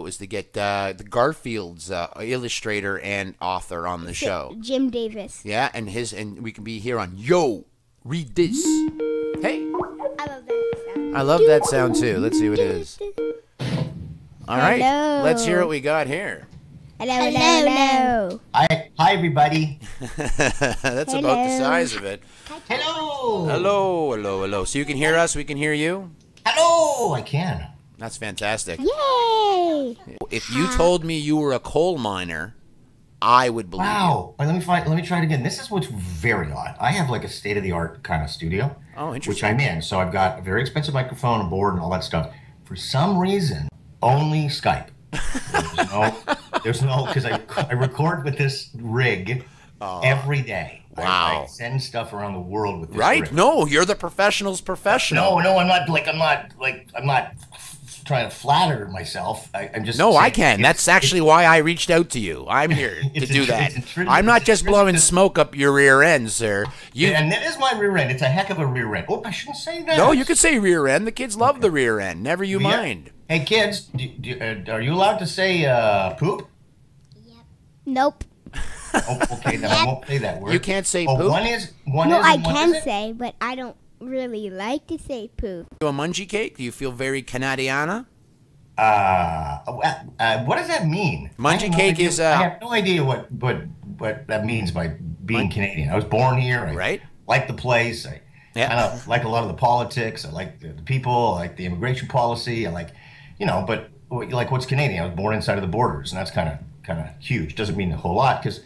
was to get the Garfield's illustrator and author on the show. Jim Davis. Yeah, and we can be here on Yo, Read This. Hey. I love that sound. I love that sound too. Let's see what it is. All right. Hello. Let's hear what we got here. Hello. Hi, everybody. That's about the size of it. Hello. Hello. So you can hear us, we can hear you? Hello. I can. That's fantastic. Yay! If you told me you were a coal miner, I would believe you. Wow. Let me try it again. This is what's very odd. I have like a state-of-the-art kind of studio. Oh, interesting. Which I'm in. So I've got a very expensive microphone, a board, and all that stuff. For some reason, only Skype. There's no, because I record with this rig every day. Wow. I send stuff around the world with this Right? rig. No, you're the professional's professional. No, I'm not trying to flatter myself. I'm just No, saying I can. That's actually why I reached out to you. I'm here to do that. I'm not just blowing smoke up your rear end, sir. And it is my rear end. It's a heck of a rear end. Oh, I shouldn't say that. No, you could say rear end. The kids love the rear end. Never you mind. Hey, kids, are you allowed to say poop? Nope. Oh, okay, then I won't say that word. You can't say poop? I can say, but I don't really like to say poop. You a mungie cake? Do you feel very Canadiana? What does that mean? Mungie cake is... I have no idea what that means by being Canadian. I was born here. I like the place. I kind of like a lot of the politics. I like the people. I like the immigration policy. I like, but like what's Canadian? I was born inside of the borders, and that's kind of huge. Doesn't mean a whole lot because...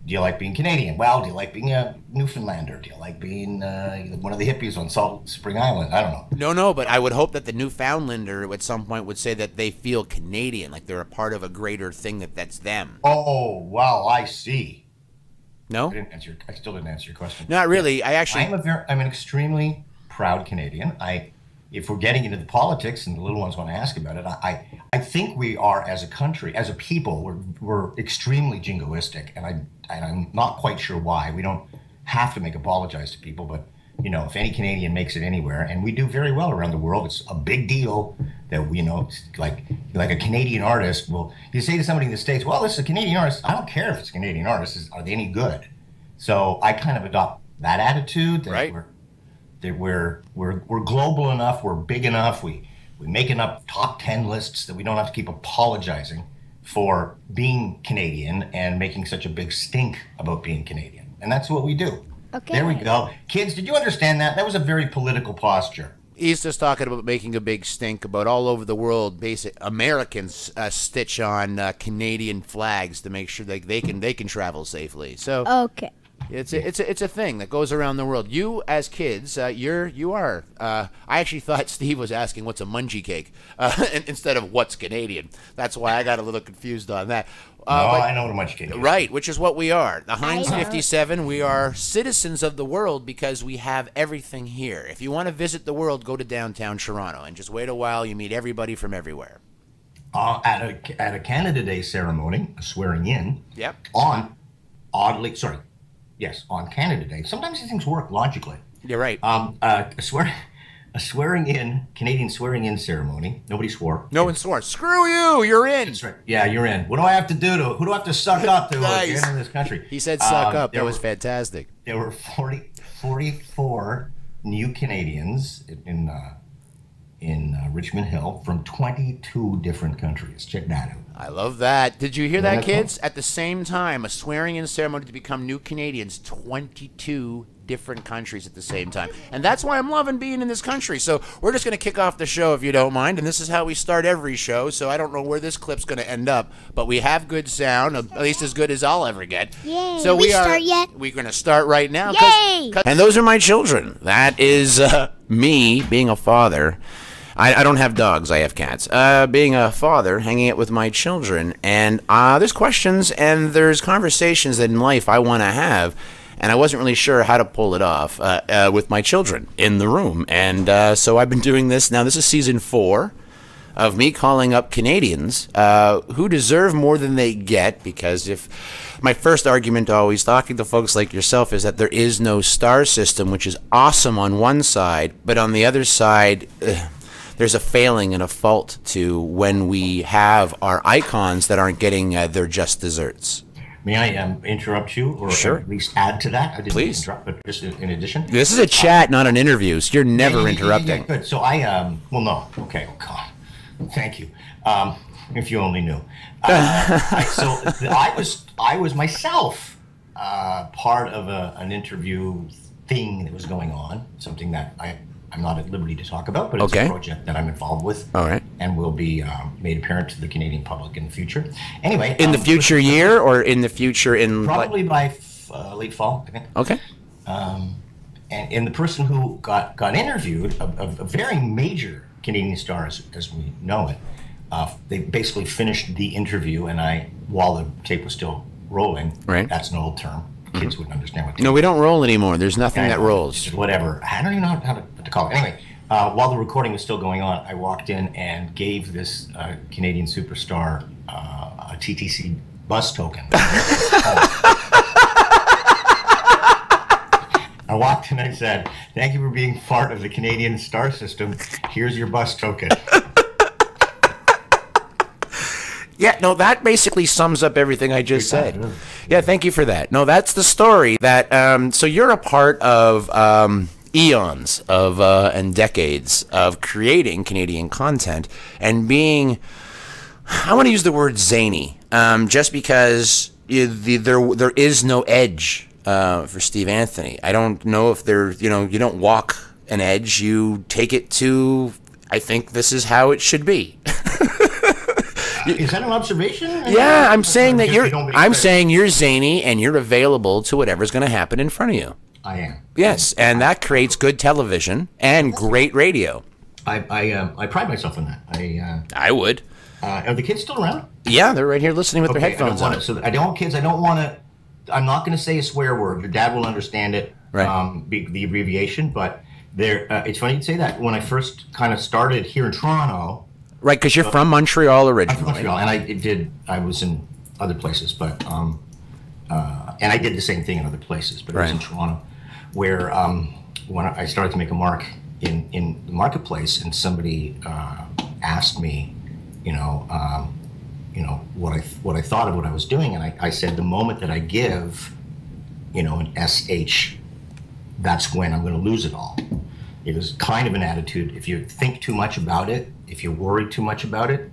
Do you like being Canadian? Well, do you like being a Newfoundlander? Do you like being one of the hippies on Salt Spring Island? I don't know. No, but I would hope that the Newfoundlander at some point would say that they feel Canadian, like they're a part of a greater thing that's them. Oh, wow, I see. No? I still didn't answer your question. Not really. I'm an extremely proud Canadian. If we're getting into the politics and the little ones want to ask about it, I think we are as a country, as a people, we're extremely jingoistic, and I'm not quite sure why. We don't have to apologize to people, but if any Canadian makes it anywhere, and we do very well around the world, it's a big deal that like a Canadian artist. Well, you say to somebody in the States, "Well, this is a Canadian artist." I don't care if it's a Canadian artist. Are they any good? So I kind of adopt that attitude. That we're global enough, we're big enough, we make enough top 10 lists that we don't have to keep apologizing for being Canadian and making such a big stink about being Canadian. And that's what we do. Okay. There we go. Kids, did you understand that? That was a very political posture. He's just talking about making a big stink about all over the world. Americans stitch on Canadian flags to make sure they can travel safely. So okay. It's a thing that goes around the world. You as kids, you are. I actually thought Steve was asking what's a mungie cake instead of what's Canadian. That's why I got a little confused on that. I know what a mungie cake is. Right, which is what we are. The Heinz 57. We are citizens of the world because we have everything here. If you want to visit the world, go to downtown Toronto and just wait a while. You meet everybody from everywhere. At a Canada Day ceremony, a swearing in. Yep. On Canada Day. Sometimes these things work logically. You're right. A Canadian swearing in ceremony. Nobody swore. No one swore. Screw you, you're in. That's right. Yeah, you're in. What do I have to do who do I have to suck up to Nice. get into this country? He said suck up. That was fantastic. There were 44 new Canadians in Richmond Hill from 22 different countries. Check that out. I love that. Did you hear that, kids? At the same time, a swearing-in ceremony to become new Canadians, 22 different countries at the same time. And that's why I'm loving being in this country. So we're just going to kick off the show, if you don't mind. And this is how we start every show, so I don't know where this clip's going to end up. But we have good sound, at least as good as I'll ever get. Yay. So we start yet? We're going to start right now. Yay! And those are my children. That is me being a father. I don't have dogs, I have cats. Being a father, hanging out with my children, and there's questions and there's conversations in life I want to have, and I wasn't really sure how to pull it off with my children in the room. And so I've been doing this. Now, this is season 4 of me calling up Canadians who deserve more than they get, because if my first argument always talking to folks like yourself is that there is no star system, which is awesome on one side, but on the other side... there's a failing and a fault to when we have our icons that aren't getting their just desserts. May I interrupt you, or Sure. at least add to that? I didn't Please. interrupt, but just in addition. This is a chat, not an interview, so you're never interrupting. Good. So well, no. Okay. Oh, God. Thank you. If you only knew. I was myself part of an interview thing that was going on, something that I'm not at liberty to talk about, but it's a project that I'm involved with. All right. And will be made apparent to the Canadian public in the future. Anyway. In the future year, or in the future in... Probably by late fall, I think. Okay. And the person who got interviewed, a very major Canadian star as we know it, they basically finished the interview, and while the tape was still rolling, right. That's an old term. Kids wouldn't understand what. No, we don't roll anymore. There's nothing that rolls. Whatever. I don't even know how to call it. Anyway, while the recording was still going on, I walked in and gave this Canadian superstar a TTC bus token. I walked in and I said, "Thank you for being part of the Canadian star system. Here's your bus token." Yeah, no, that basically sums up everything I just said. Yeah, thank you for that. No, that's the story. That so you're a part of eons of and decades of creating Canadian content and being, I want to use the word zany, just because there is no edge for Steve Anthony. I don't know if you don't walk an edge, you take it to, I think this is how it should be. Is that an observation? Yeah, I'm saying that you're zany and you're available to whatever's going to happen in front of you. I am. Yes, and that creates good television and great radio. I pride myself on that. I would. Are the kids still around? Yeah, they're right here listening with their headphones on. So I don't, kids. I don't want to. I'm not going to say a swear word. Your dad will understand it. Right. The abbreviation, but there. It's funny you say that. When I first kind of started here in Toronto. Right, because you're from Montreal originally. I'm from Montreal, and I was in other places, but and I did the same thing in other places, but I was in Toronto, where when I started to make a mark in the marketplace, and somebody asked me, what I thought of what I was doing, and I said the moment that I give, an SH, that's when I'm going to lose it all. It was kind of an attitude. If you think too much about it, if you worry too much about it,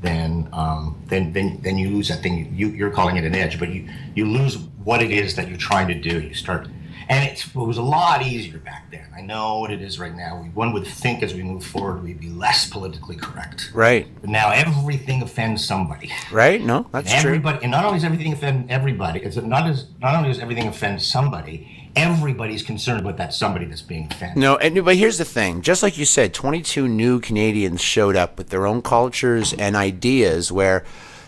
then you lose that thing. You're calling it an edge, but you lose what it is that you're trying to do. You start, and it was a lot easier back then. I know what it is right now. One would think as we move forward, we'd be less politically correct. Right. But now everything offends somebody. Right. No, that's true. And not only does everything offend everybody, not only does everything offend somebody, everybody's concerned about that somebody that's being offended. No, but here's the thing. Just like you said, 22 new Canadians showed up with their own cultures and ideas, where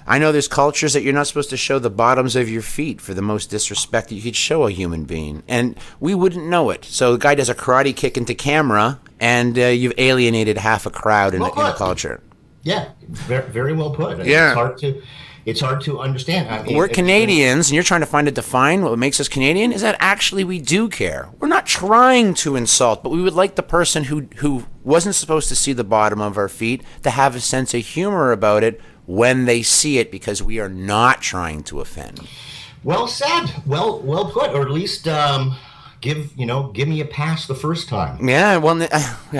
I know there's cultures that you're not supposed to show the bottoms of your feet for the most disrespect that you could show a human being. And we wouldn't know it. So the guy does a karate kick into camera, and you've alienated half a crowd in a culture. Yeah, very, very well put. Yeah. It's hard to understand. I mean, we're Canadians, and you're trying to define what makes us Canadian, is that actually we do care. We're not trying to insult, but we would like the person who wasn't supposed to see the bottom of our feet to have a sense of humor about it when they see it, because we are not trying to offend. Well said. Well put. Or at least give me a pass the first time. Yeah, well,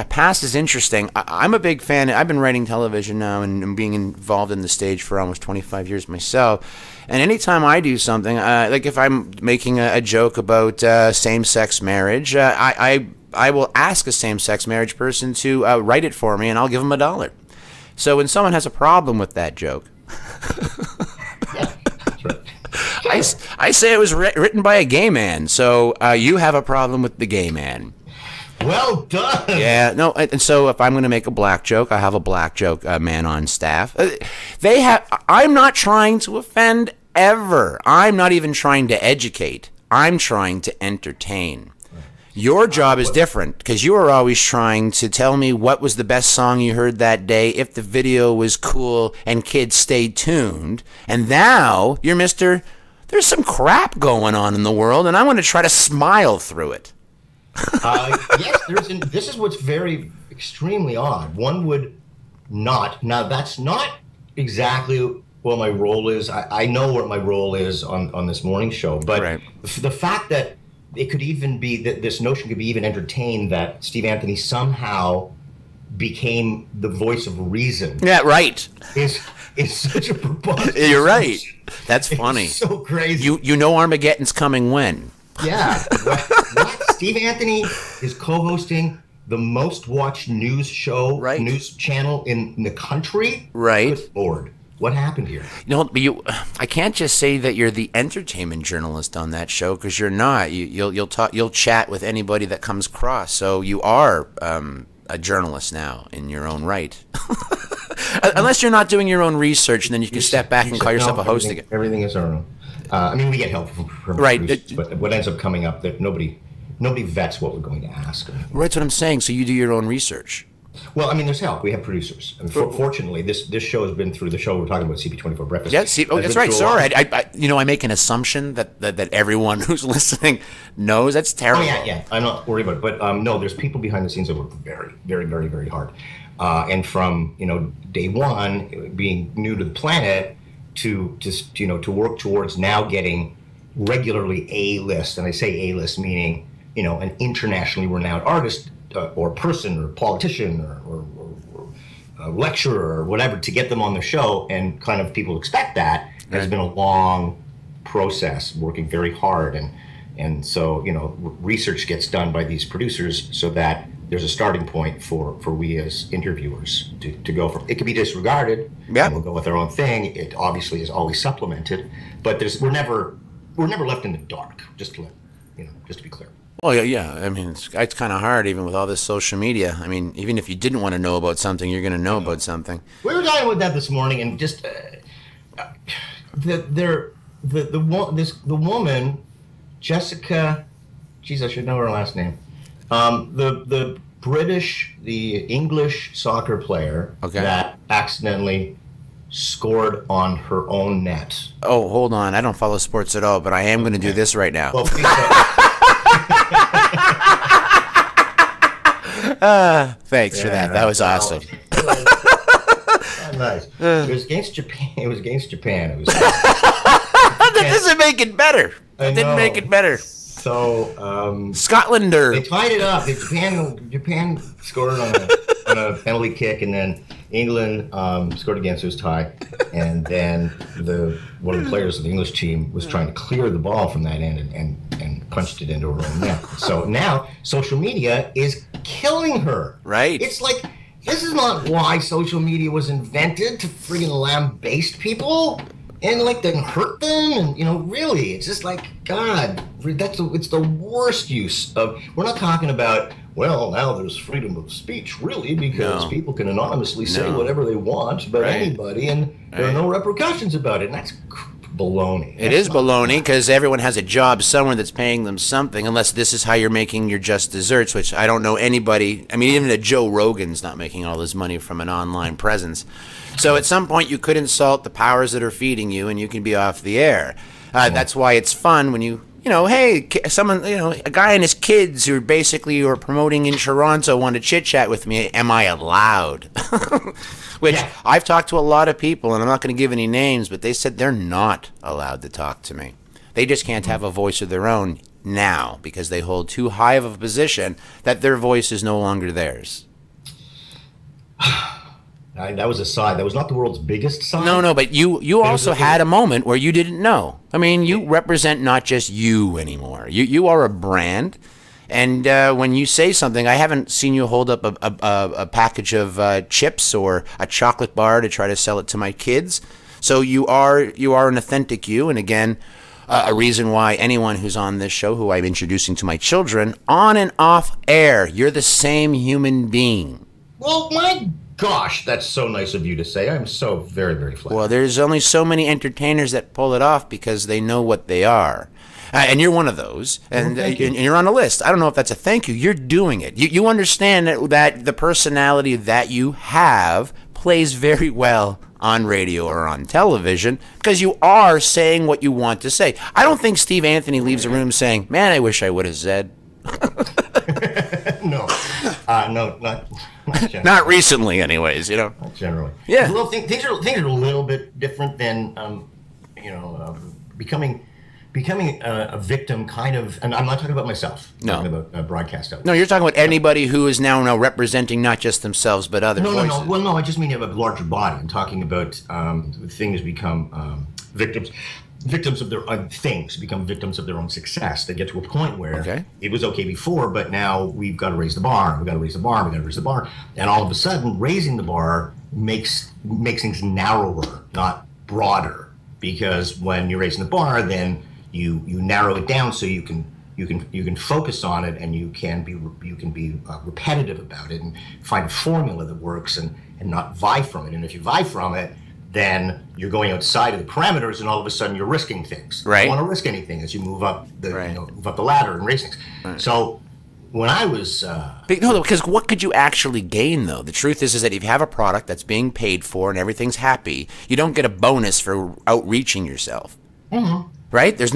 pass is interesting. I'm a big fan. I've been writing television now and being involved in the stage for almost 25 years myself. And anytime I do something, like if I'm making a joke about same-sex marriage, I will ask a same-sex marriage person to write it for me, and I'll give them $1. So when someone has a problem with that joke, yeah, that's right. I say it was written by a gay man, so you have a problem with the gay man. Well done. Yeah, no, and so if I'm going to make a black joke, I have a black joke man on staff. I'm not trying to offend ever. I'm not even trying to educate. I'm trying to entertain. Your job is different, because you are always trying to tell me what was the best song you heard that day, if the video was cool, and kids stayed tuned. And now you're Mr. There's some crap going on in the world, and I want to try to smile through it. Yes, this is what's very extremely odd. One would not. Now, that's not exactly what my role is. I know what my role is on this morning show, but the fact that it could even be that this notion could be even entertained that Steve Anthony somehow became the voice of reason. Yeah, right. Is such a preposterous. You're right. That's funny. It's so crazy. You know Armageddon's coming when? Yeah. What? Steve Anthony is co-hosting the most watched news show, news channel in the country. Right. Good Lord. What happened here? But I can't just say that you're the entertainment journalist on that show, because you're not. You'll chat with anybody that comes across. So you are a journalist now in your own right. Unless you're not doing your own research, and then you can step back and call yourself a host again. Everything is our own. I mean, we get help from producers, but what ends up coming up that nobody vets what we're going to ask. Right, that's what I'm saying. So you do your own research. Well, I mean, there's help. We have producers. And fortunately, this show has been through the show we're talking about, CP24 Breakfast. Yeah, that's right. Sorry, I make an assumption that everyone who's listening knows. That's terrible. Oh, yeah. I'm not worried about it. But no, there's people behind the scenes that work very, very, very, very hard. And from day one, being new to the planet, to just to work towards now getting regularly A-list, and I say A-list meaning an internationally renowned artist. Or person or politician or lecturer or whatever, to get them on the show, and kind of people expect that. Has been a long process, working very hard, and so research gets done by these producers so that there's a starting point for we as interviewers to go from. It can be disregarded. Yeah, and we'll go with our own thing. It obviously is always supplemented, but we're never left in the dark. Just to be clear. Well, yeah. I mean, it's kind of hard, even with all this social media. I mean, even if you didn't want to know about something, you're going to know about something. We were talking about that this morning, and just the woman, Jessica. Geez, I should know her last name. The English soccer player that accidentally scored on her own net. Oh, hold on. I don't follow sports at all, but I am going to do this right now. Well, thanks for that. That was awesome. Nice. It was against Japan. That doesn't make it better. That didn't make it better. So Scotland they tied it up. Japan scored on a penalty kick, and then England scored again, so it was tie. And then one of the players of the English team was trying to clear the ball from that end and punched it into her own net. So now social media is killing her. Right. It's like, this is not why social media was invented, to friggin' lambaste people and then hurt them, and really, it's just like, God, it's the worst use of. We're not talking about, well, now there's freedom of speech, really, because people can anonymously say whatever they want about anybody, and there are no repercussions about it, and that's baloney. It is baloney, because everyone has a job somewhere that's paying them something, unless this is how you're making your just desserts, which I don't know anybody. I mean, even a Joe Rogan's not making all his money from an online presence. So at some point you could insult the powers that are feeding you, and you can be off the air. That's why it's fun when hey, someone, a guy and his kids who are promoting in Toronto want to chit chat with me. Am I allowed? Which I've talked to a lot of people, and I'm not going to give any names, but they said they're not allowed to talk to me. They just can't have a voice of their own now, because they hold too high of a position that their voice is no longer theirs. That was a sigh. That was not the world's biggest sigh. No, but you also had a moment where you didn't know. I mean, you represent not just you anymore. You are a brand, and when you say something, I haven't seen you hold up a package of chips or a chocolate bar to try to sell it to my kids. So you are an authentic you, and again, a reason why anyone who's on this show, who I'm introducing to my children, on and off air, you're the same human being. Well, my gosh, that's so nice of you to say. I'm so very, very flattered. Well, there's only so many entertainers that pull it off because they know what they are. And you're one of those, and you're on a list. I don't know if that's a thank you. You're doing it. You understand that the personality that you have plays very well on radio or on television, because you are saying what you want to say. I don't think Steve Anthony leaves a room saying, man, I wish I would have said. No. No, not generally. Not recently, anyways. Not generally. Yeah. Well, things are a little bit different than becoming a victim, kind of. And I'm not talking about myself. I'm No. talking about broadcast out. No, you're talking about anybody who is now representing not just themselves but other voices. No. Well, no, I just mean you have a larger body. I'm talking about things become victims of their things, become victims of their own success. They get to a point where it was okay before, but now we've got to raise the bar. We've got to raise the bar. We've got to raise the bar. And all of a sudden, raising the bar makes things narrower, not broader. Because when you're raising the bar, then you narrow it down so you can focus on it, and you can be repetitive about it and find a formula that works and not vie from it. And if you vie from it, then you're going outside of the parameters, and all of a sudden you're risking things. Right. You don't want to risk anything as you move up the move up the ladder and race things. Right. So when I was because what could you actually gain, though? The truth is that if you have a product that's being paid for and everything's happy, you don't get a bonus for outreaching yourself. Mm-hmm. Right? There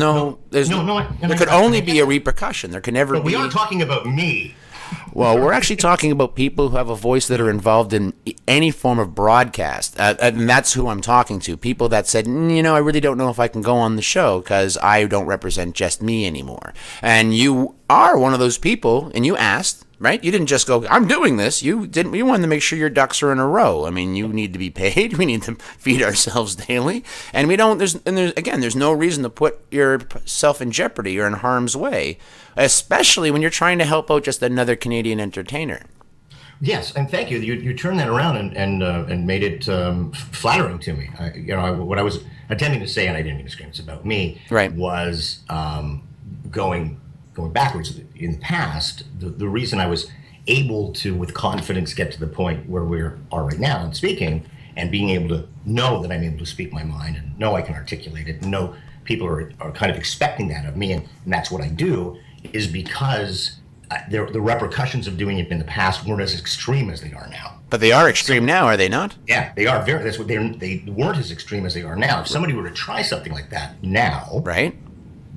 could only be a repercussion. There can never be. But we are talking about me. Well, we're actually talking about people who have a voice that are involved in any form of broadcast. And that's who I'm talking to. People that said, I really don't know if I can go on the show because I don't represent just me anymore. And you are one of those people, and you asked, right? You didn't just go, I'm doing this. You wanted to make sure your ducks are in a row. I mean, you need to be paid. We need to feed ourselves daily. And there's no reason to put yourself in jeopardy or in harm's way, especially when you're trying to help out just another Canadian entertainer. Yes, and thank you. You turned that around and made it flattering to me. What I was attempting to say, and I didn't mean to scream, it's about me, right, was going backwards in the past. The reason I was able to, with confidence, get to the point where we are right now and speaking, and being able to know that I'm able to speak my mind and know I can articulate it, and know people are kind of expecting that of me, and that's what I do, is because the repercussions of doing it in the past weren't as extreme as they are now. But they are extreme now, are they not? Yeah, they are. That's what they weren't as extreme as they are now. If somebody were to try something like that now, right,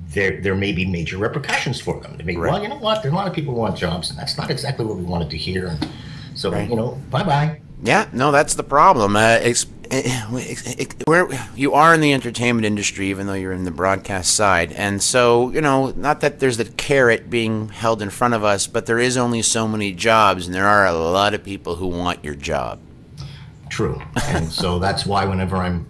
there may be major repercussions for them. They may, well, you know what? There are a lot of people who want jobs, and that's not exactly what we wanted to hear. And so, bye-bye. Yeah, no, that's the problem. You are in the entertainment industry, even though you're in the broadcast side. And so, not that there's the carrot being held in front of us, but there is only so many jobs, and there are a lot of people who want your job. True. And so that's why whenever I'm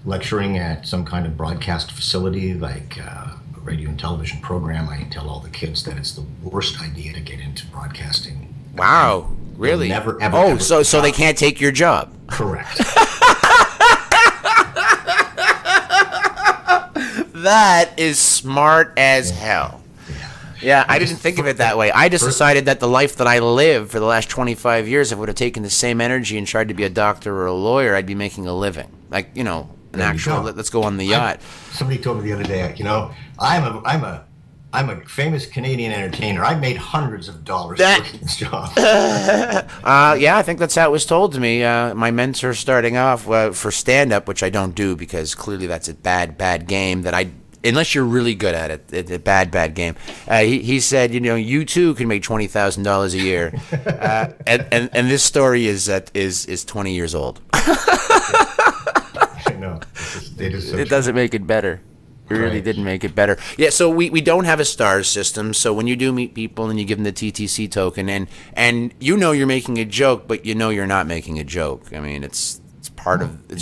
lecturing at some kind of broadcast facility, like a radio and television program, I tell all the kids that it's the worst idea to get into broadcasting. Wow. Really? Never, ever. So they can't take your job. Correct. That is smart as hell. Yeah, I didn't think of it that way. I just decided that the life that I lived for the last 25 years, if I would have taken the same energy and tried to be a doctor or a lawyer, I'd be making a living. Like, an actual, let's go on the yacht. Somebody told me the other day, I'm a famous Canadian entertainer. I made hundreds of dollars working this job. Yeah, I think that's how it was told to me. My mentor starting off for stand-up, which I don't do because clearly that's a bad game unless you're really good at it, it's a bad game. He said, you too can make $20,000 a year. And this story is 20 years old. I know. It doesn't make it better. It really didn't make it better. Yeah, so we don't have a stars system. So when you do meet people and you give them the TTC token, and you're making a joke, but you're not making a joke. I mean, it's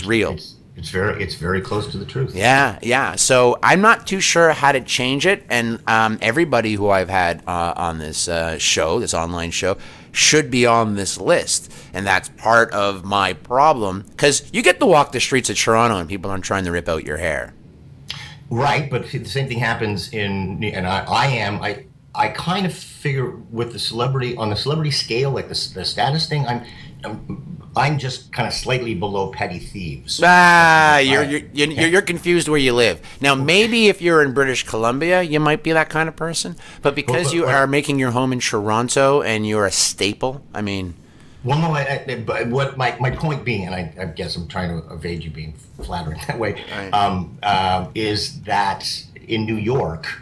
real. It's very close to the truth. Yeah. So I'm not too sure how to change it, and everybody who I've had on this show, this online show, should be on this list, and that's part of my problem because you get to walk the streets of Toronto and people aren't trying to rip out your hair. Right, but the same thing happens I kind of figure with the celebrity, on the celebrity scale, like the status thing, I'm just kind of slightly below petty thieves. You're confused where you live. Now, maybe if you're in British Columbia, you might be that kind of person, but because you are making your home in Toronto and you're a staple, I mean... Well, no, but what my point being, and I guess I'm trying to evade you being flattering that way, is that in New York,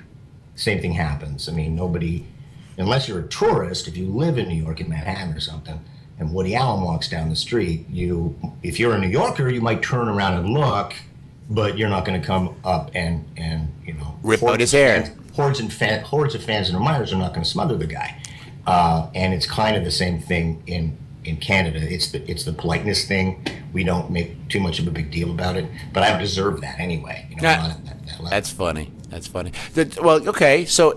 same thing happens. I mean, nobody, unless you're a tourist, if you live in New York, in Manhattan or something, and Woody Allen walks down the street, if you're a New Yorker, you might turn around and look, but you're not going to come up and rip out his hair. Hordes of fans and admirers are not going to smother the guy. And it's kind of the same thing in Canada. It's the politeness thing. We don't make too much of a big deal about it, but I don't deserve that anyway. I'm not at that level. That's funny. That's funny. Well, okay. So,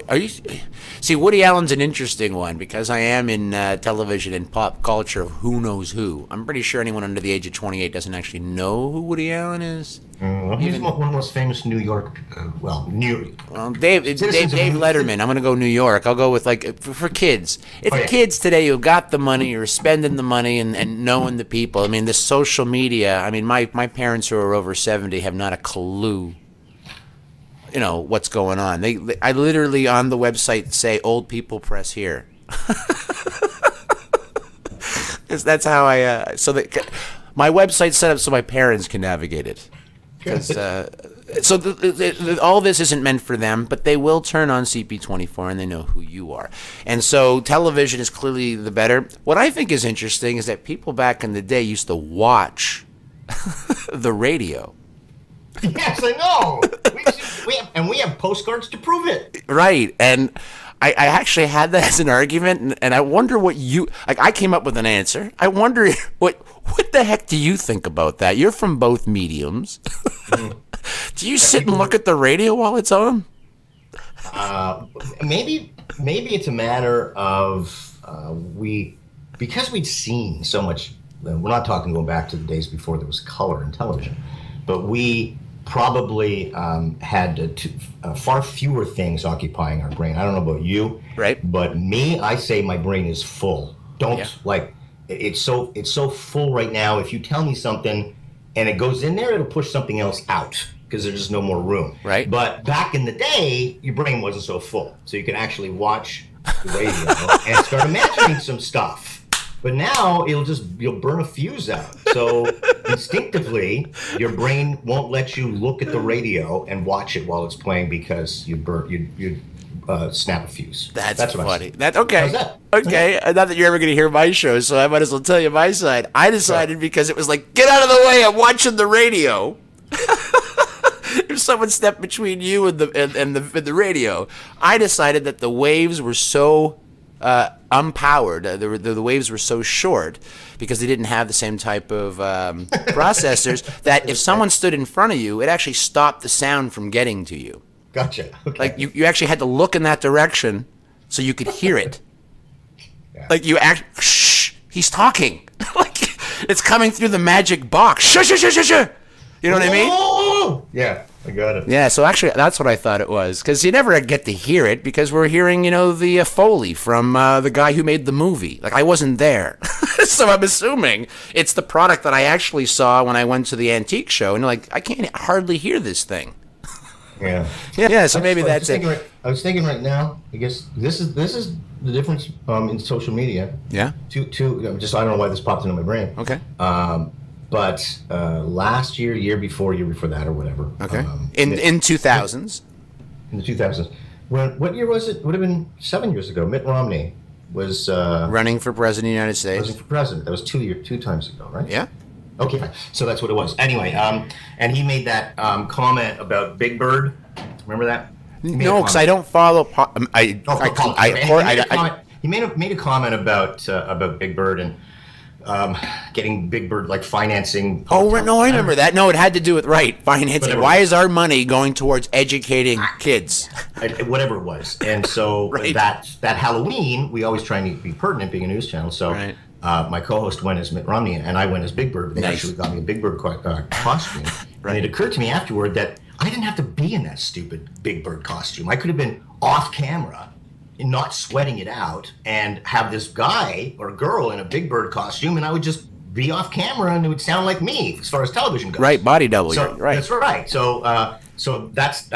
see, Woody Allen's an interesting one because I am in television and pop culture. Who knows who? I'm pretty sure anyone under the age of 28 doesn't actually know who Woody Allen is. He's one of the most famous New York. Well, Dave Letterman. I'm going to go New York. I'll go with for kids. If kids today who got the money or spending the money and knowing the people. I mean, the social media. I mean, my parents who are over 70 have not a clue. What's going on. I literally on the website say old people press here. That's how my website's set up so my parents can navigate it. All this isn't meant for them, but they will turn on CP24 and they know who you are. And so television is clearly the better. What I think is interesting is that people back in the day used to watch the radio. Yes, I know. We have postcards to prove it. Right, and I actually had that as an argument, and I wonder what I came up with an answer. I wonder what the heck do you think about that? You're from both mediums. Do you sit and look at the radio while it's on? Maybe it's a matter of because we'd seen so much. We're not talking going back to the days before there was color in television, but we probably had far fewer things occupying our brain. I don't know about you, right? But me, I say my brain is full. It's so full right now. If you tell me something and it goes in there, it'll push something else out because there's just no more room. Right. But back in the day, your brain wasn't so full, so you could actually watch the radio and start imagining some stuff. But now you'll burn a fuse out. So instinctively, your brain won't let you look at the radio and watch it while it's playing because you snap a fuse. That's funny. Okay. How's that? Okay. Not that you're ever going to hear my show, so I might as well tell you my side. I decided because it was like, get out of the way, I'm watching the radio. If someone stepped between you and the radio, I decided that the waves were so unpowered. The waves were so short because they didn't have the same type of processors that if someone stood in front of you, it actually stopped the sound from getting to you. Gotcha. Okay. Like you actually had to look in that direction so you could hear it. Yeah. Like shh, he's talking. Like it's coming through the magic box. Shh, shh, shh, shh, shh. You know what I mean? Oh, yeah, I got it. Yeah, so actually that's what I thought it was. Because you never get to hear it because we're hearing, the Foley from the guy who made the movie. Like, I wasn't there. So I'm assuming it's the product that I actually saw when I went to the antique show. And I can't hardly hear this thing. Yeah. Yeah, so maybe that's it. I was thinking right now, I guess this is the difference in social media. Yeah? Just I don't know why this popped into my brain. Okay. But last year, year before that, or whatever. Okay. In 2000s. In the 2000s. What year was it? Would have been 7 years ago. Mitt Romney was running for president of the United States. Running for president. That was 2 times ago, right? Yeah. Okay, fine. So that's what it was. Anyway, and he made that comment about Big Bird. Remember that? No, because I don't follow. He made a comment about Big Bird and getting Big Bird financing. Oh no, I remember that. No, it had to do with financing. Why is our money going towards educating kids? Whatever it was, and so right. that Halloween we always try and be pertinent, being a news channel. So right. My co-host went as Mitt Romney, and I went as Big Bird. They actually got me a Big Bird costume, right. And it occurred to me afterward that I didn't have to be in that stupid Big Bird costume. I could have been off camera. Not sweating it out and have this guy or girl in a Big Bird costume, and I would just be off camera and it would sound like me as far as television goes. Right, body double. So, right. That's right. So So that's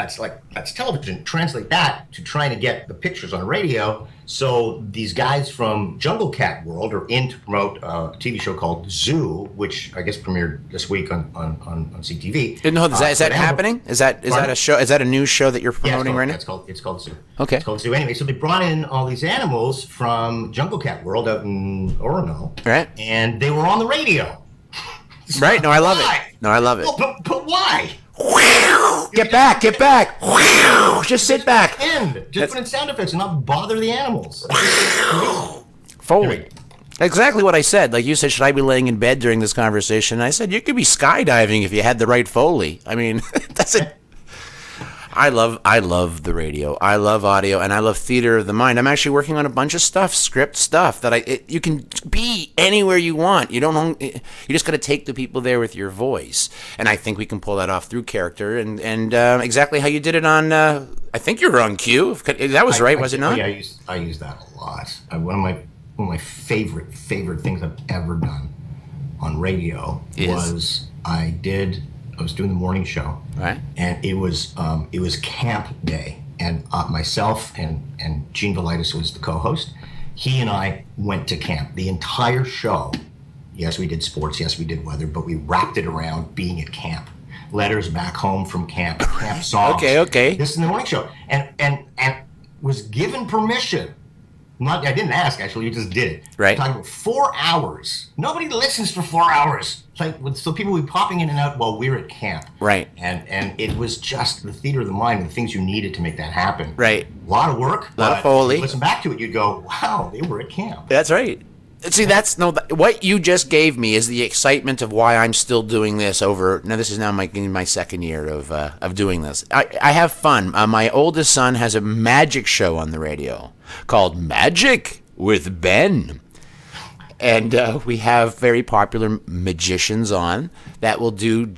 television. Translate that to trying to get the pictures on radio. So these guys from Jungle Cat World are in to promote a TV show called Zoo, which I guess premiered this week on CTV. No, is that happening? Is that a show? Is that a new show that you're promoting right now? It's called Zoo. Okay. It's called Zoo. Anyway, so they brought in all these animals from Jungle Cat World out in Orono. Right. And they were on the radio. Right. No, I love it. No, I love it. Well, but why? Get back! Just sit back. Just put in sound effects and not bother the animals. Foley. Exactly what I said. Like you said, should I be laying in bed during this conversation? And I said, you could be skydiving if you had the right Foley. I mean, that's it. I love the radio. I love audio, and I love theater of the mind. I'm actually working on a bunch of stuff, script stuff that you can be anywhere you want. You just got to take the people there with your voice, and I think we can pull that off through character and exactly how you did it on. I think you were on Q. That was right, was it not? Yeah, I use that a lot. One of my favorite things I've ever done on radio was I was doing the morning show, right? And it was camp day, and myself and Gene Velitis was the co-host. He and I went to camp. The entire show, yes, we did sports, yes, we did weather, but we wrapped it around being at camp. Letters back home from camp songs. Okay. This is the morning show, and was given permission. I didn't ask, actually. You just did it. Right. Talking about 4 hours. Nobody listens for 4 hours. So people will be popping in and out while we're at camp. Right. And it was just the theater of the mind, the things you needed to make that happen. Right. A lot of work. A lot of Foley. If you listen back to it, you'd go, wow, they were at camp. That's right. See, what you just gave me is the excitement of why I'm still doing this this is now my second year of doing this. I have fun. My oldest son has a magic show on the radio called Magic with Ben. And we have very popular magicians on that will do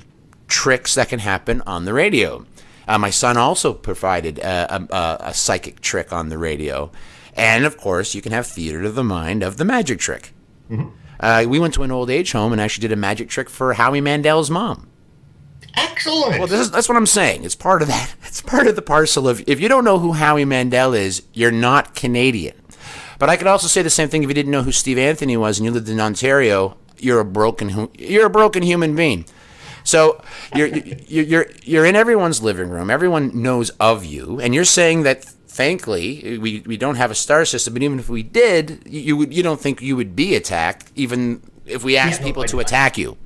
tricks that can happen on the radio. My son also provided a psychic trick on the radio. And, of course, you can have theater of the mind of the magic trick. Mm-hmm. We went to an old age home and actually did a magic trick for Howie Mandel's mom. Excellent. Well, that's what I'm saying. It's part of that. It's part of the parcel of, if you don't know who Howie Mandel is, you're not Canadian. But I could also say the same thing if you didn't know who Steve Anthony was and you lived in Ontario, you're a broken human being. So you're in everyone's living room. Everyone knows of you, and you're saying that thankfully we don't have a star system. But even if we did, you don't think you would be attacked, even if we asked people to attack you.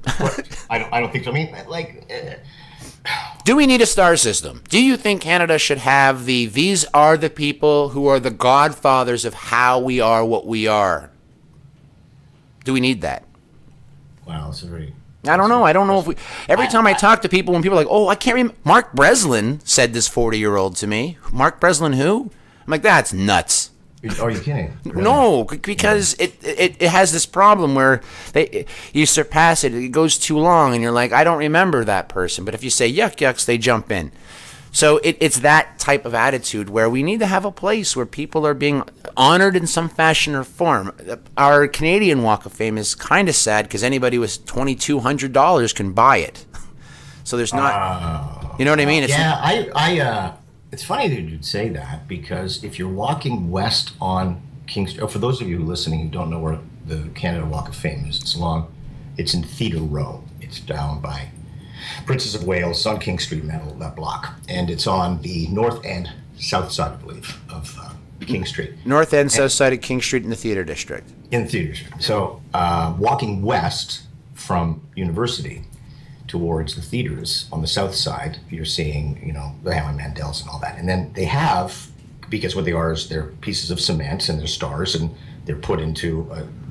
I don't think so. I mean, do we need a star system? Do you think Canada should have these are the people who are the godfathers of how we are what we are? Do we need that? Wow, that's a very... I don't know. I don't know if we... Every time I talk to people, when people are like, oh, I can't remember... Mark Breslin said this 40-year-old to me. Mark Breslin who? I'm like, that's nuts. Are you kidding? Really? No, because it has this problem where you surpass it goes too long, and you're like, I don't remember that person. But if you say yuck yucks, they jump in. So it's that type of attitude where we need to have a place where people are being honored in some fashion or form. Our Canadian Walk of Fame is kind of sad because anybody with $2,200 can buy it. So there's not, you know what I mean? It's funny that you'd say that, because if you're walking west on King Street, for those of you listening who don't know where the Canada Walk of Fame is, it's in Theatre Row. It's down by Princess of Wales on King Street, that block. And it's on the north and south side, I believe, of King Street. North and south side of King Street in the Theatre District. In the Theatre District. So walking west from University towards the theaters on the south side, you're seeing, the Howie Mandels and all that. And then they have, because what they are is they're pieces of cement and they're stars, and they're put into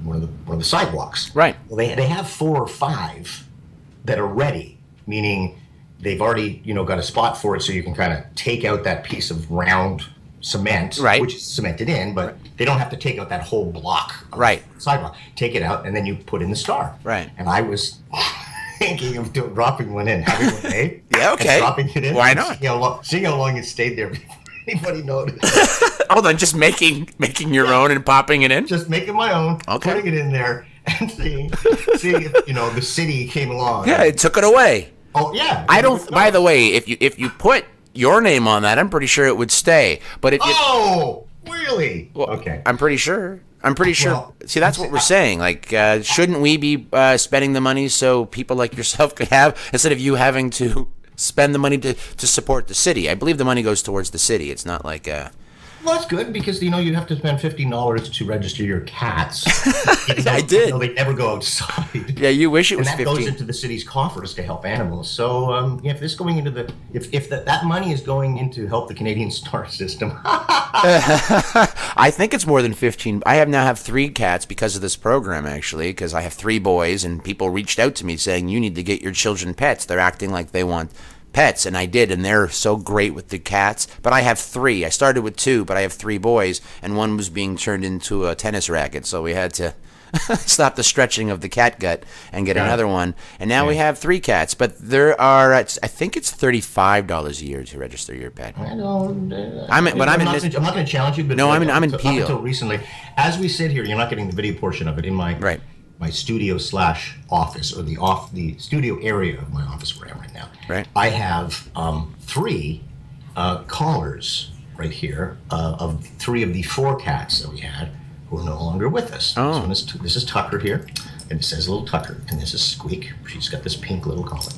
one of the sidewalks. Right. Well, they have 4 or 5 that are ready, meaning they've already, got a spot for it, so you can kind of take out that piece of round cement, right, which is cemented in, but they don't have to take out that whole block of sidewalk. Take it out, and then you put in the star. Right. And I was thinking of dropping one in, having one made. Yeah, okay. Dropping it in. Why not? Seeing how long it stayed there before anybody noticed. Hold on, just making your own and popping it in? Just making my own, putting it in there, and seeing if, the city came along. Yeah, it took it away. Oh yeah. I don't. By the way, if you put your name on that, I'm pretty sure it would stay. But Oh, really? well, Okay. I'm pretty sure. I'm pretty sure. Well, See, that's what we're saying. Like, shouldn't we be spending the money so people like yourself could have, instead of you having to spend the money to support the city? I believe the money goes towards the city. It's not like. Well, that's good because you have to spend $15 to register your cats. I did. They never go outside. Yeah, you wish it was and that 15. goes into the city's coffers to help animals. So if this going into if that money is going in to help the Canadian Star System, I think it's more than 15. I now have 3 cats because of this program, actually, because I have 3 boys, and people reached out to me saying, you need to get your children pets. They're acting like they want pets, and I did, and they're so great with the cats. But I have 3. I started with 2, but I have 3 boys, and one was being turned into a tennis racket, so we had to stop the stretching of the cat gut and get another one. And now we have 3 cats, but there are, I think it's $35 a year to register your pet. I don't. I'm not going to challenge you, but no, I'm in up Peel. until recently, as we sit here, you're not getting the video portion of it in my my studio / office, or the studio area of my office where I am right now. Right. I have 3 collars right here of 3 of the 4 cats that we had who are no longer with us. Oh. This is Tucker here, and it says little Tucker, and this is Squeak. She's got this pink little collar.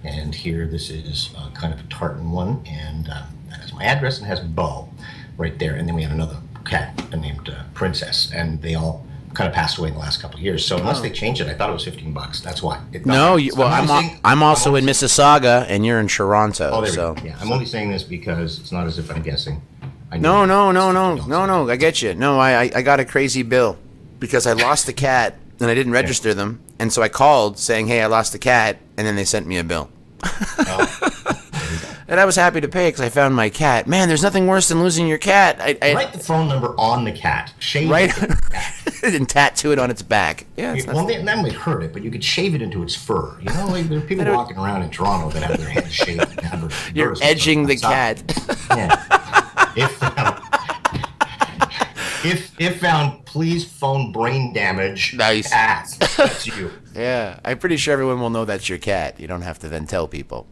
And here, this is kind of a tartan one, and that has my address, and has Bo right there. And then we have another cat named Princess, and they all kind of passed away in the last couple of years. So unless they change it, I thought it was $15. That's why. I'm also in Mississauga, and you're in Toronto. Oh, there so. we go. Yeah, I'm only saying this because it's not as if I'm guessing. No. I get you. No, I got a crazy bill because I lost the cat and I didn't register them, and so I called saying, "Hey, I lost the cat," and then they sent me a bill. And I was happy to pay because I found my cat. Man, there's nothing worse than losing your cat. Write the phone number on the cat. Shave it. And tattoo it on its back. Yeah. That might hurt it, but you could shave it into its fur. Like there are people walking around in Toronto that have their heads shaved. You're edging the cat. Yeah. If found, please phone brain damage. Nice. That's you. Yeah, I'm pretty sure everyone will know that's your cat. You don't have to then tell people.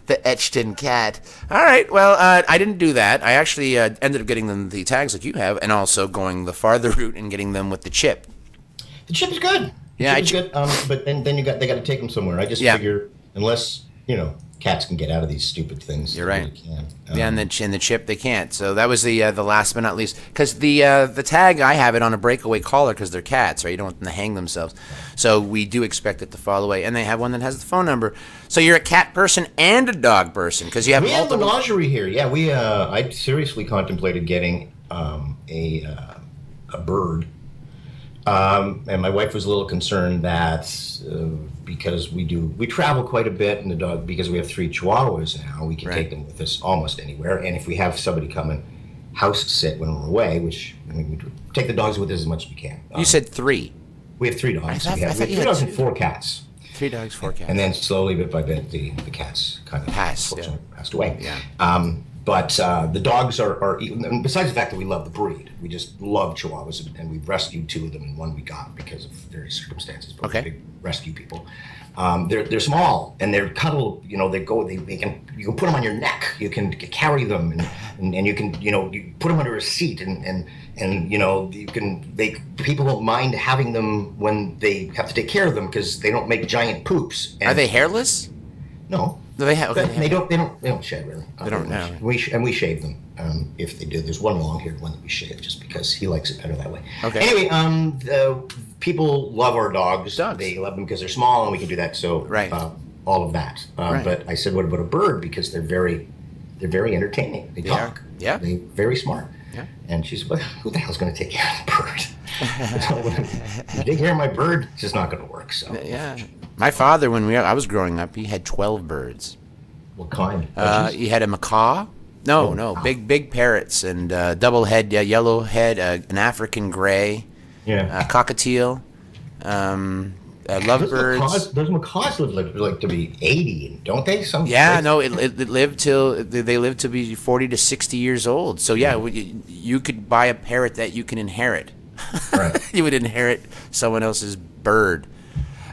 The etched-in cat. All right, well, I didn't do that. I actually ended up getting them the tags like you have, and also going the farther route and getting them with the chip. The chip is good. Yeah, it's good. But then they got to take them somewhere. I just figure unless cats can get out of these stupid things. You're right. Really can. Yeah, and the chip they can't. So that was the last but not least, because the tag, I have it on a breakaway collar because they're cats, right? You don't want them to hang themselves. So we do expect it to fall away, and they have one that has the phone number. So you're a cat person and a dog person because you have multiple. We have menagerie here. Yeah, I seriously contemplated getting a bird. And my wife was a little concerned that because we travel quite a bit, and the dog, because we have 3 Chihuahuas now, we can take them with us almost anywhere. And if we have somebody come and house sit when we're away, which we take the dogs with us as much as we can. You said 3. We have 3 dogs. We have 3 dogs and 4 cats. 3 dogs, 4 cats. And then slowly, bit by bit, the cats kind of passed away. Yeah. But the dogs are, and besides the fact that we love the breed, we just love Chihuahuas, and we've rescued 2 of them, and one we got because of various circumstances. But we're big rescue people. They're small, and they're cuddle. You can put them on your neck. You can carry them, and you can you put them under a seat, and people don't mind having them when they have to take care of them because they don't make giant poops. Are they hairless? No. Do they have? They don't shed really. They don't know. We shave them if they do. There's one long-haired one that we shave just because he likes it better that way. Okay. Anyway, people love our dogs. They love them because they're small and we can do that. So all of that. But I said, what about a bird? Because they're very entertaining. They talk. Yeah. They're very smart. Yeah. And she said, well, who the hell's going to take care of the bird? You take care of my bird, it's just not going to work. So yeah. My father, when I was growing up, he had 12 birds. What kind? He had a macaw. No, big parrots and double head, yellow head, an African gray, cockatiel, lovebirds. Those macaws live like to be 80, don't they? It lived till they lived to be 40 to 60 years old. So you could buy a parrot that you can inherit. Right. You would inherit someone else's bird.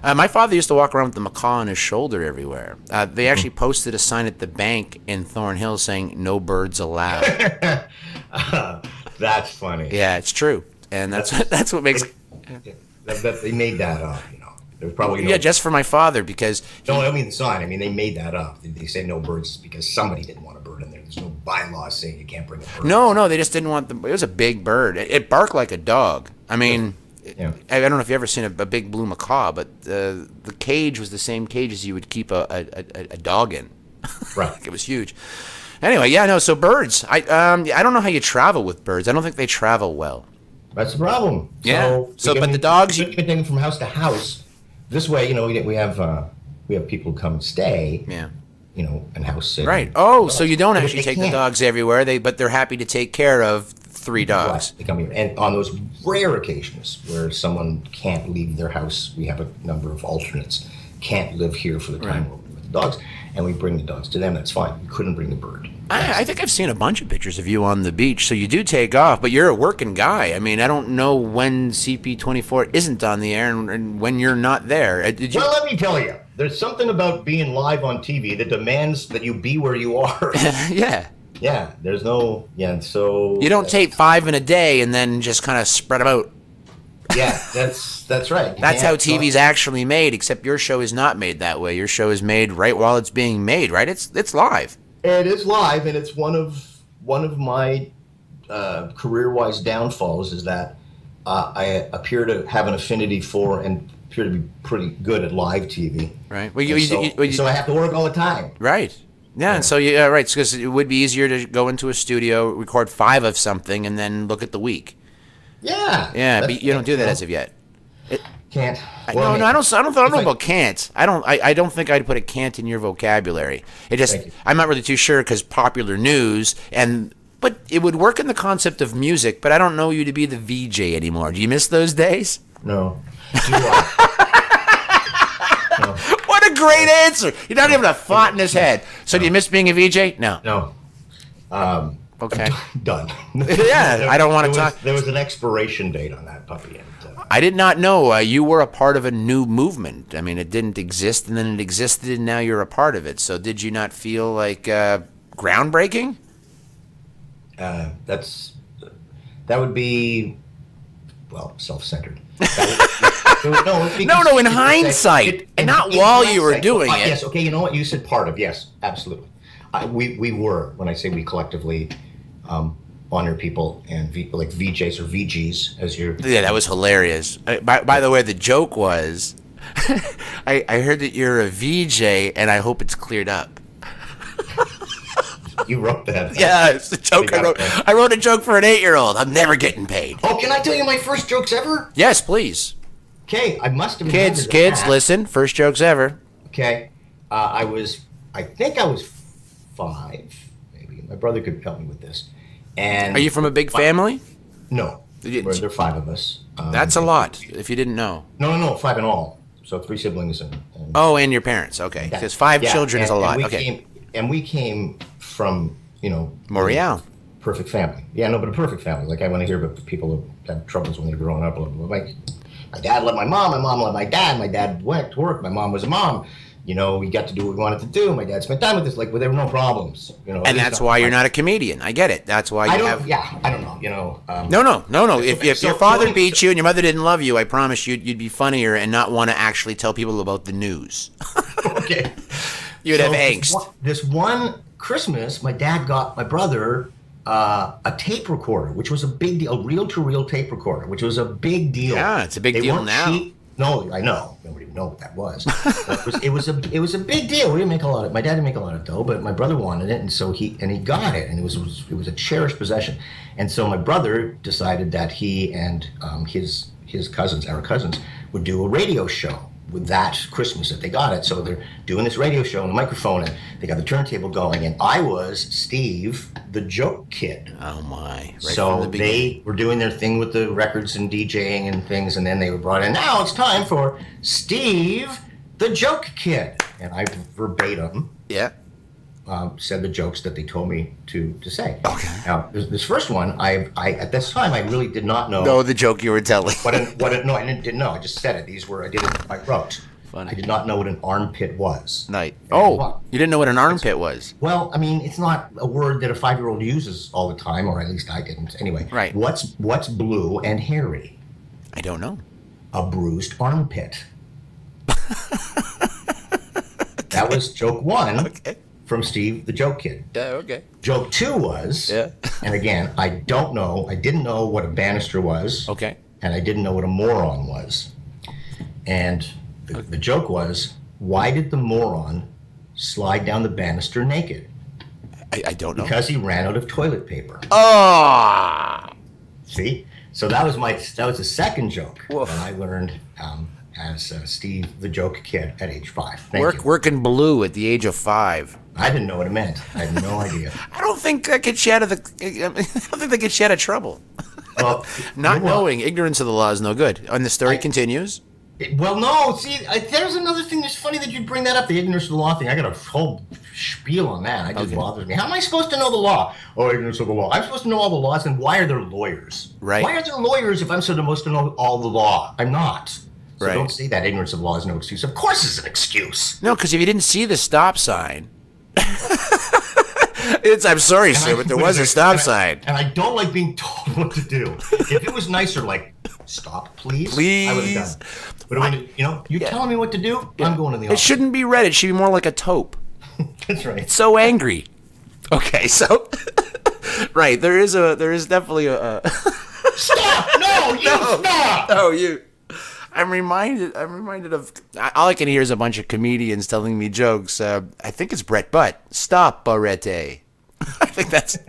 My father used to walk around with the macaw on his shoulder everywhere. They actually posted a sign at the bank in Thornhill saying "No birds allowed." That's funny. Yeah, it's true, and that's what makes. They made that up, you know. There's probably Yeah, just for my father, because no, I don't mean the sign. I mean, they made that up. They say no birds because somebody didn't want a bird in there. There's no bylaw saying you can't bring a bird. no, they just didn't want them. It was a big bird. It barked like a dog. I mean, Yeah. I don't know if you've ever seen a big blue macaw, but the cage was the same cage as you would keep a dog in. Right. It was huge. Anyway, yeah, no. So birds. I don't know how you travel with birds. I don't think they travel well. That's the problem. Yeah. So, But the dogs, you can take them from house to house. This way, you know, we have people come and stay. Yeah. You know, and house sit. Right. Oh, so you don't But actually they take the can't. dogs everywhere. But they're happy to take care of 3 dogs. Right. They come here, and on those rare occasions where someone can't leave their house, we have a number of alternates. Can't live here for the time with the dogs, and we bring the dogs to them. That's fine. We couldn't bring the bird. I think I've seen a bunch of pictures of you on the beach. So you do take off, but you're a working guy. I mean, I don't know when CP24 isn't on the air and when you're not there. Did you? Well, let me tell you, there's something about being live on TV that demands that you be where you are. Yeah. Yeah, there's no, so... You don't tape 5 in a day and then just kind of spread them out. Yeah, that's right. That's how TV's actually made, except your show is not made that way. Your show is made right while it's being made, right? It's live. It is live, and it's one of my career-wise downfalls is that I appear to have an affinity for and appear to be pretty good at live TV. Right. Well, so I have to work all the time. Right. Yeah, and so right, because it would be easier to go into a studio, record 5 of something, and then look at the week. Yeah. Yeah, but you don't do that as of yet. Can't. I don't know about can't. I don't think I'd put a can't in your vocabulary. I'm not really too sure because popular news but it would work in the concept of music. But I don't know you to be the VJ anymore. Do you miss those days? No. No. What a great answer! You're not even a thought in his head. So do you miss being a VJ? No. No. Okay. Done. Yeah, I don't want to talk. There was an expiration date on that puppy. I did not know you were a part of a new movement. I mean, it didn't exist, and then it existed, and now you're a part of it. So did you not feel like groundbreaking? That would be, well, self-centered. No, in hindsight, and not while you were doing it. Yes, okay, you know what? You said part of, yes, absolutely. We were, when I say we collectively, honor people and like VJs or VGs as your... Yeah, that was hilarious. By the way, the joke was, I heard that you're a VJ, and I hope it's cleared up. You wrote that. Yeah, it's a joke I wrote. I wrote a joke for an 8-year-old. I'm never getting paid. Oh, can I tell you my first jokes ever? Yes, please. Okay, I must have... Kids, listen. First jokes ever. Okay, I think I was 5, maybe. My brother could help me with this. And are you from a big family? No, there are 5 of us. That's a lot, if you didn't know. No, 5 in all. So 3 siblings and and your parents. Okay, because 5 children is a lot. We came from, Montreal. Perfect family. Yeah, no, but a perfect family. Like I want to hear about people who had troubles when they were growing up. Like my dad loved my mom loved my dad. My dad went to work. My mom was a mom. We got to do what we wanted to do. My dad spent time with us. Like, there were no problems. And that's why you're not a comedian. I get it. That's why you have. Yeah, I don't know. No. If your father beat you and your mother didn't love you, I promise you'd be funnier and not want to actually tell people about the news. Okay. You'd have angst. This one Christmas, my dad got my brother a tape recorder, which was a big deal, a reel-to-reel tape recorder, which was a big deal. Yeah, it's a big deal now. Cheap. No, I know. Nobody even know what that was. But it was a big deal. We didn't make a lot of. My dad didn't make a lot of dough, but my brother wanted it, and so he got it, and it was a cherished possession. And so my brother decided that he and his cousins, our cousins, would do a radio show with that Christmas that they got it. So they're doing this radio show on the microphone, and they got the turntable going, and I was Steve, the joke kid. Oh my! So they were doing their thing with the records and DJing and things, and then they were brought in. Now it's time for Steve, the joke kid, and I verbatim. Yeah. said the jokes that they told me to say. Okay. Now, this first one, I at this time I really did not know. No, the joke you were telling. No, I didn't know. I just said it. I did it by rote. Funny. I did not know what an armpit was. Night. Oh, you didn't know what an armpit was? Well, I mean, it's not a word that a 5-year-old uses all the time, or at least I didn't. Anyway, right. What's blue and hairy? I don't know. A bruised armpit. That was joke 1 from Steve, the joke kid. Yeah, okay. Joke 2 was, and again, I didn't know what a banister was. Okay. And I didn't know what a moron was. And the joke was, why did the moron slide down the banister naked? I don't know. Because he ran out of toilet paper. Oh! See? So that was the second joke Woof. that I learned as Steve the joke kid at age 5. Thank you. Working blue at the age of 5. I didn't know what it meant. I had no idea. I don't think that gets you out of trouble. Well, Not knowing, ignorance of the law is no good. And the story continues. Well, no. See, there's another thing. It's funny that you bring that up, the ignorance of the law thing. I got a whole spiel on that. It just bothers me. How am I supposed to know the law? Oh, ignorance of the law. I'm supposed to know all the laws, and why are there lawyers? Right. Why are there lawyers if I'm supposed to know all the law? I'm not. So Right. don't say that ignorance of law is no excuse. Of course it's an excuse. No, because if you didn't see the stop sign... I'm sorry, sir, but there was a stop sign. And I don't like being told what to do. If it was nicer, like, stop, please, I would have done it. But when you're telling me what to do, I'm going to the office. It shouldn't be red. It should be more like a taupe. That's right. It's so angry. Okay, so... right, there is definitely a... Stop! No, stop! No, you... I'm reminded of... All I can hear is a bunch of comedians telling me jokes. I think it's Brett Butt. Stop, Barrette. I think that's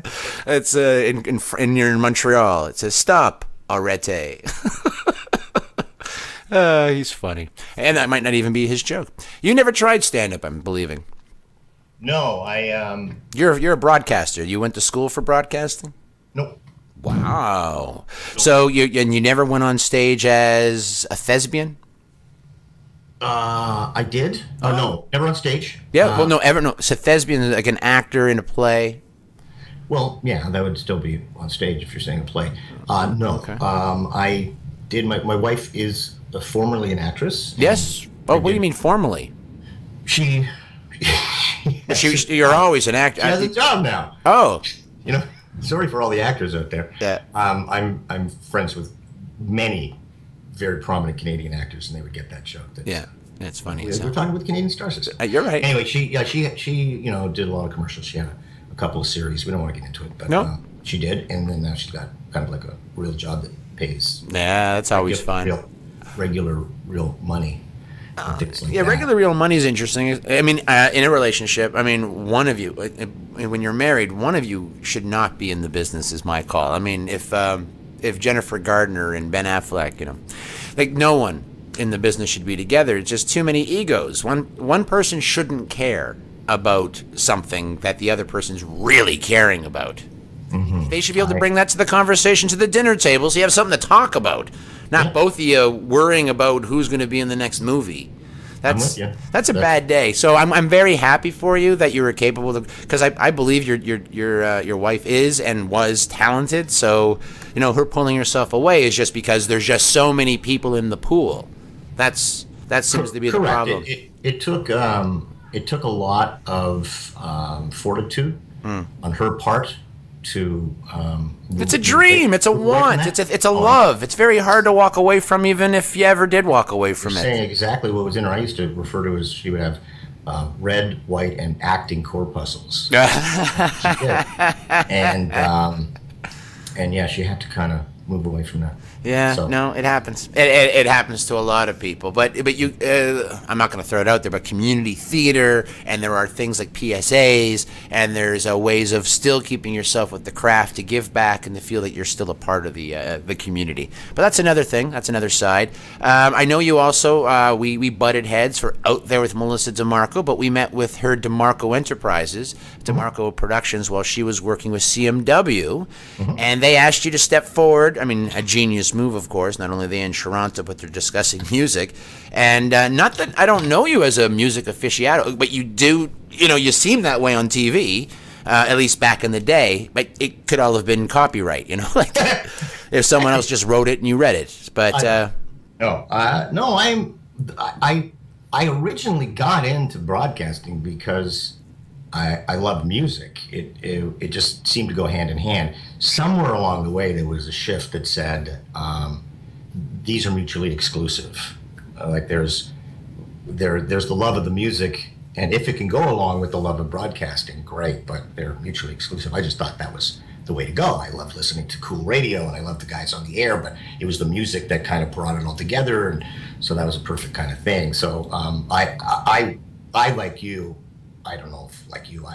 you're in Montreal. It says, stop, Arete. He's funny. And that might not even be his joke. You never tried stand-up, I'm believing. No, You're a broadcaster. You went to school for broadcasting? Nope. Wow. So you never went on stage as a thespian? I did. Oh, no, never on stage. Yeah. Well, no. So thespian is like an actor in a play. Well, yeah, that would still be on stage if you're saying a play. No. Okay. I did. My wife is formerly an actress. Yes. Oh, what do you mean formally? She. You're always an actor. She has a job now. Oh. Sorry for all the actors out there. Yeah. I'm friends with many very prominent Canadian actors, and they would get that joke. Yeah, that's funny. We're talking with Canadian stars. You're right. Anyway, she did a lot of commercials. She had a couple of series. We don't want to get into it, but she did, and then now she's got kind of like a real job that pays. Yeah, that's always fun. Regular, real money. Regular real money is interesting. I mean, in a relationship, I mean, one of you, when you're married, one of you should not be in the business is my call. I mean, if Jennifer Gardner and Ben Affleck, like no one in the business should be together. It's just too many egos. One person shouldn't care about something that the other person's really caring about. Mm-hmm. They should be able to bring that to the conversation to the dinner table so you have something to talk about. Not both of you worrying about who's going to be in the next movie. That's a bad day. So I'm very happy for you that you were capable of, because I believe your wife is and was talented. So her pulling herself away is just because there's just so many people in the pool. That seems to be the problem. It took a lot of fortitude on her part to it's a dream, it's a want, it's a love. It's very hard to walk away from, even if you ever did walk away from it. Saying exactly what was in her. I used to refer to as she would have red, white, and acting corpuscles. She did. And yeah, she had to kind of move away from that. Yeah, so. No, it happens. It happens to a lot of people. But you, I'm not going to throw it out there, but community theater, and there are things like PSAs, and there's ways of still keeping yourself with the craft to give back and to feel that you're still a part of the community. But that's another thing. That's another side. I know you also, we butted heads for Out There with Melissa DeMarco, but we met with her DeMarco Enterprises, DeMarco Productions, while she was working with CMW, and they asked you to step forward I mean, a genius move, of course. Not only are they in Toronto, but they're discussing music. And not that I don't know you as a music aficionado, but you do, you seem that way on TV, at least back in the day. But it could all have been copyright, like if someone else just wrote it and you read it. But I originally got into broadcasting because I love music. It just seemed to go hand in hand. Somewhere along the way, there was a shift that said these are mutually exclusive. Like there's the love of the music, and if it can go along with the love of broadcasting, great. But they're mutually exclusive. I just thought that was the way to go. I love listening to cool radio, and I love the guys on the air. But it was the music that kind of brought it all together, and so that was a perfect kind of thing. So I like you. I don't know if like you,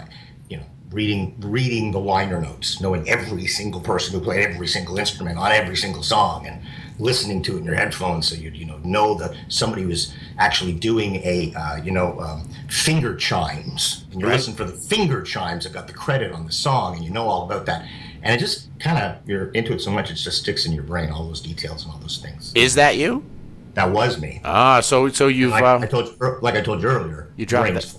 reading the liner notes, knowing every single person who played every single instrument on every single song, and listening to it in your headphones, so you know that somebody was actually doing a finger chimes, and you're listening for the finger chimes that got the credit on the song, and you know all about that, and it just kind of, you're into it so much it just sticks in your brain, all those details and all those things. Is that you? That was me. So you've I told you earlier. You dropped it.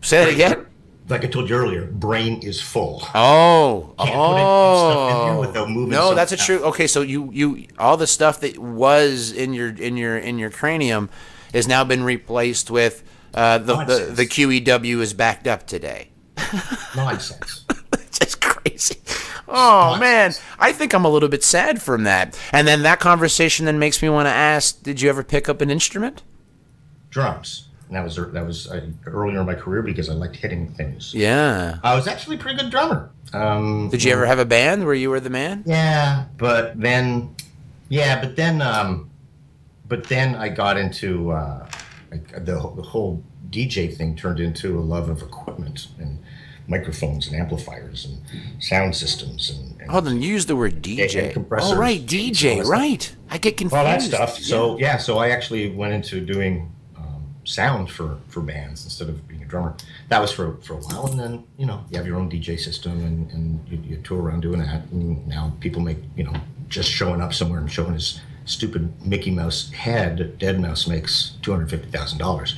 Say that again. Like I told you earlier, brain is full. Oh, Can't put stuff in here without moving. No, that's a true. Okay, so you all the stuff that was in your cranium has now been replaced with the QEW is backed up today. Nonsense. Just crazy. Oh man, I think I'm a little bit sad from that. And then that conversation then makes me want to ask: did you ever pick up an instrument? Drums. And that was earlier in my career because I liked hitting things. Yeah. I was actually a pretty good drummer. Did you ever have a band where you were the man? Yeah, but then I got into the whole DJ thing turned into a love of equipment and microphones and amplifiers and sound systems and hold on, you used the word DJ. Oh right, DJ, right. I get confused. All that stuff. So so I actually went into doing sound for bands instead of being a drummer. That was for a while, and then you have your own DJ system and you tour around doing that. And now people make just showing up somewhere and showing his stupid Mickey Mouse head, Dead Mouse, makes $250,000.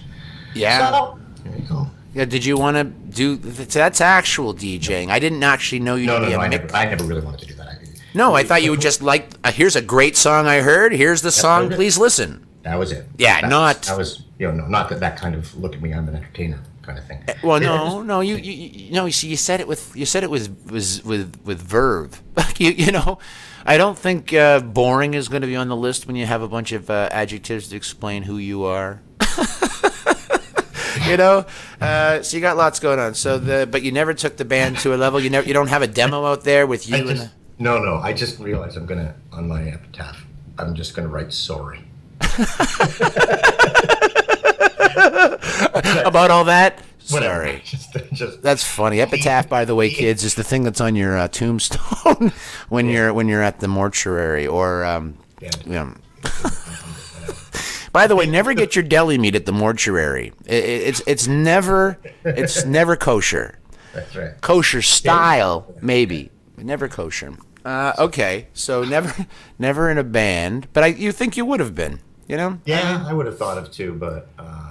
Yeah. So there you go. Yeah. Did you want to do that's actual DJing? I didn't actually know you. No. I never really wanted to do that. I thought you would just like. Here's a great song I heard. Here's the song. Please listen. That was it. Yeah, not that kind of look at me, I'm an entertainer kind of thing. Well, no, you see, you said it with verve. I don't think boring is going to be on the list when you have a bunch of adjectives to explain who you are. So you got lots going on. But you never took the band to a level. You don't have a demo out there with you. No. I just realized I'm gonna, on my epitaph, I'm just gonna write sorry. About all that? Whatever. Sorry. Just that's funny. Epitaph, by the way, kids, is the thing that's on your tombstone when you're at the mortuary or By the way, never get your deli meat at the mortuary. It's never kosher. That's right. Kosher style, maybe, but never kosher. Okay, so never in a band, but you think you would have been. Yeah, I would have thought of too, but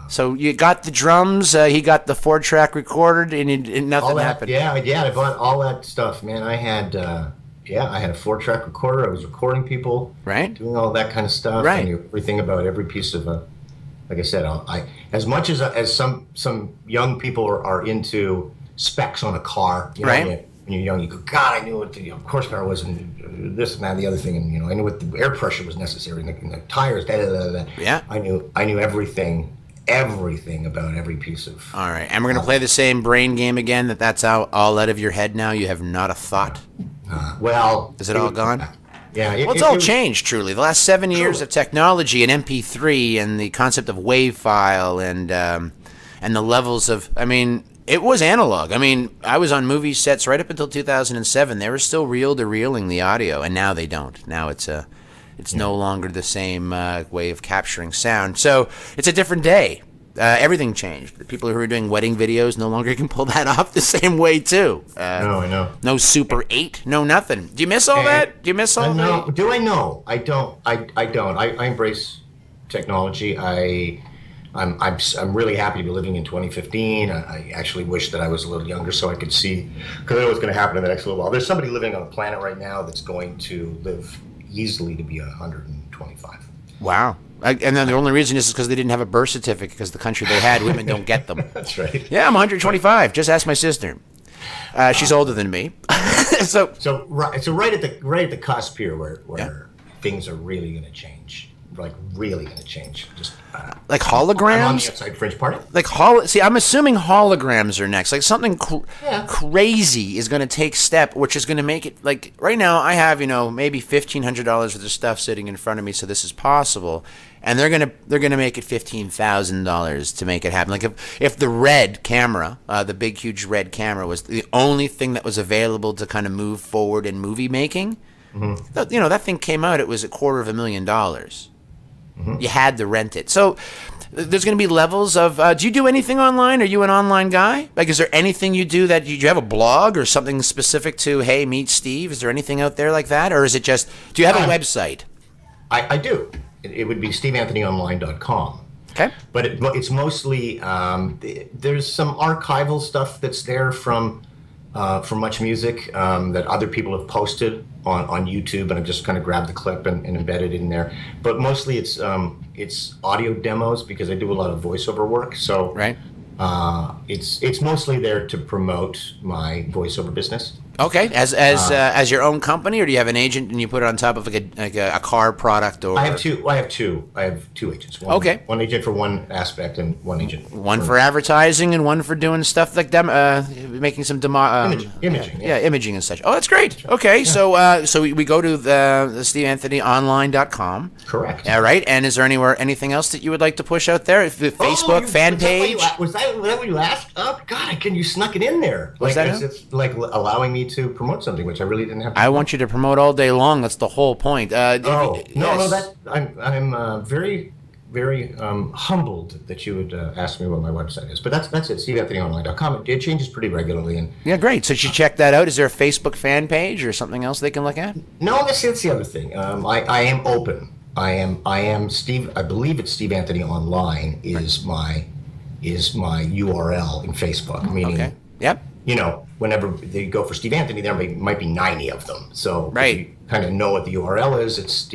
so you got the drums, he got the 4-track recorded, and nothing happened. Yeah, I bought all that stuff, man. I had a 4-track recorder. I was recording people, right, doing all that kind of stuff. Right, I knew everything about every piece of like I said, as much as some young people are into specs on a car, right. When you're young, you go, God, I knew what the horsepower was, and this and that, and the other thing, and I knew what the air pressure was necessary, and the tires, Yeah. I knew everything about every piece of. All right, and we're gonna play the same brain game again. That's all out of your head now. You have not a thought. Is it all gone? Yeah. It's all changed. Truly, the last 7 years of technology and MP3 and the concept of WAV file and the levels of. I mean. It was analog. I mean, I was on movie sets right up until 2007. They were still reel-to-reeling the audio, and now they don't. Now it's no longer the same way of capturing sound. So it's a different day. Everything changed. The people who were doing wedding videos no longer can pull that off the same way too. No, I know. No Super 8, no nothing. Do you miss all that? Do you miss all that? No, do I know? I don't. I don't. I embrace technology. I'm really happy to be living in 2015. I actually wish that I was a little younger so I could see, because I know what's going to happen in the next little while. There's somebody living on the planet right now that's going to live easily to be 125. Wow. And then the only reason is because they didn't have a birth certificate, because the country they had, women don't get them. That's right. Yeah, I'm 125. Just ask my sister. She's older than me. so right at the cusp here where things are really going to change. Like really going to change. Just like holograms. I'm on the outside fringe party. Like See, I'm assuming holograms are next. Like something crazy is going to take step, which is going to make it. Like right now, I have maybe $1,500 worth of stuff sitting in front of me, so this is possible. And they're gonna make it $15,000 to make it happen. Like if the red camera, the big huge red camera, was the only thing that was available to kind of move forward in movie making, that thing came out. It was $250,000. You had to rent it. So there's going to be levels of. Do you do anything online? Are you an online guy? Like, is there anything you do that do you have a blog or something specific to? Hey, meet Steve. Is there anything out there like that, or is it just? Do you have a website? I do. It would be SteveAnthonyOnline.com. Okay. But it's mostly there's some archival stuff that's there from MuchMusic that other people have posted on YouTube, and I've just kind of grabbed the clip and embedded it in there. But mostly it's audio demos, because I do a lot of voiceover work. So right. It's mostly there to promote my voiceover business. Okay, as your own company, or do you have an agent and you put it on top of like a car product? Or I have two. I have two agents. One agent for one aspect and one agent. One for advertising and one for doing stuff like making some imaging. Imaging and such. Oh, that's great. Okay, yeah. So we go to the SteveAnthonyOnline.com. Correct. All right. And is there anything else that you would like to push out there? The Facebook fan page. Was that what you asked? Oh God, you snuck it in there. It's like allowing me to promote something, which I really didn't have to. I want you to promote all day long. That's the whole point. I'm very, very humbled that you would ask me what my website is. But that's it, SteveAnthonyOnline.com. It changes pretty regularly. And yeah, great. So you should check that out. Is there a Facebook fan page or something else they can look at? No, that's the other thing. I am open. I am Steve. I believe it's Steve Anthony Online is my URL in Facebook. Meaning, okay. Yep. Whenever they go for Steve Anthony, there might be 90 of them. So right. If you kind of know what the URL is, it's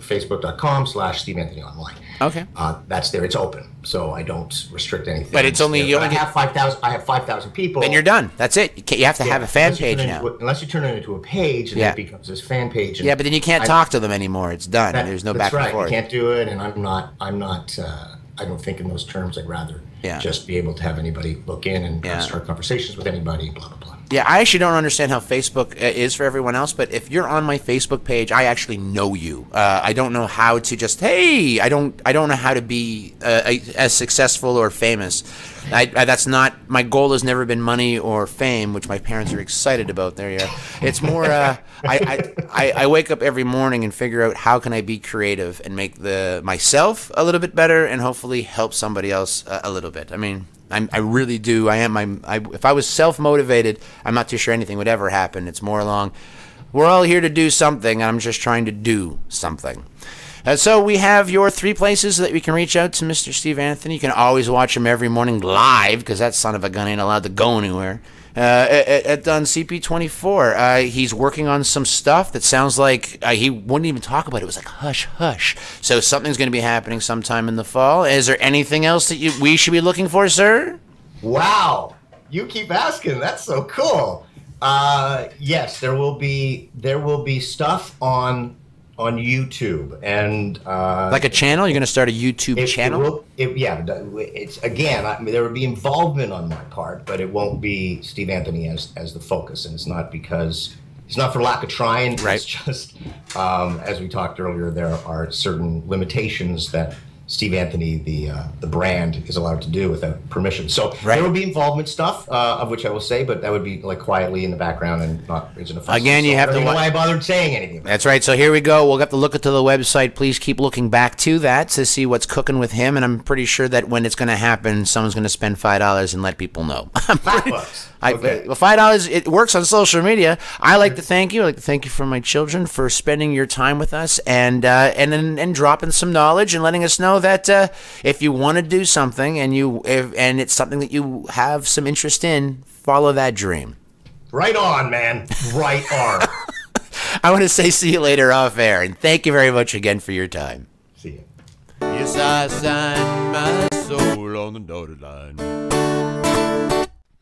Facebook.com/Steve Anthony Online. Okay. That's there. It's open, so I don't restrict anything. But it's only I have 5,000. I have 5,000 people. Then you're done. That's it. You have to have a fan page now. Unless you turn it into a page, and it becomes this fan page. And but then you can't talk to them anymore. It's done. There's no back and forth. You can't do it, and I'm not. I don't think in those terms. I'd rather just be able to have anybody look in and start conversations with anybody, blah, blah, blah. Yeah, I actually don't understand how Facebook is for everyone else, but if you're on my Facebook page, I actually know you. I don't know how to just, hey, I don't know how to be as successful or famous. That's not, my goal has never been money or fame, which my parents are excited about. There you are. It's more, I wake up every morning and figure out how can I be creative and make myself a little bit better and hopefully help somebody else a little bit. I mean, I really do. If I was self-motivated, I'm not too sure anything would ever happen. It's more along, we're all here to do something, and I'm just trying to do something. So we have your 3 places that we can reach out to Mr. Steve Anthony. You can always watch him every morning live, because that son of a gun ain't allowed to go anywhere. At CP24, he's working on some stuff that sounds like he wouldn't even talk about it. It was like hush, hush. So something's going to be happening sometime in the fall. Is there anything else that we should be looking for, sir? Wow, you keep asking. That's so cool. Yes, there will be stuff on YouTube, and like a channel. You're going to start a YouTube channel. It's again. there would be involvement on my part, but it won't be Steve Anthony as the focus, and it's not for lack of trying. Right. It's just as we talked earlier, there are certain limitations that Steve Anthony, the brand, is allowed to do without permission. So Right. there would be involvement stuff, of which I will say, but that would be like quietly in the background and not raising a fuss. Again, you So have I don't to know why I bothered saying anything. That's right. So here we go. We'll have to look into the website. Please keep looking back to that to see what's cooking with him. And I'm pretty sure that when it's going to happen, someone's going to spend $5 and let people know. $5. Okay. Well, $5, it works on social media. I like to thank you. I like to thank you for my children for spending your time with us and dropping some knowledge and letting us know that if you want to do something and it's something that you have some interest in, follow that dream. Right on, man. Right on. I want to say see you later off air, and thank you very much again for your time. See you. Yes, I signed my soul on the dotted line.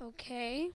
Okay.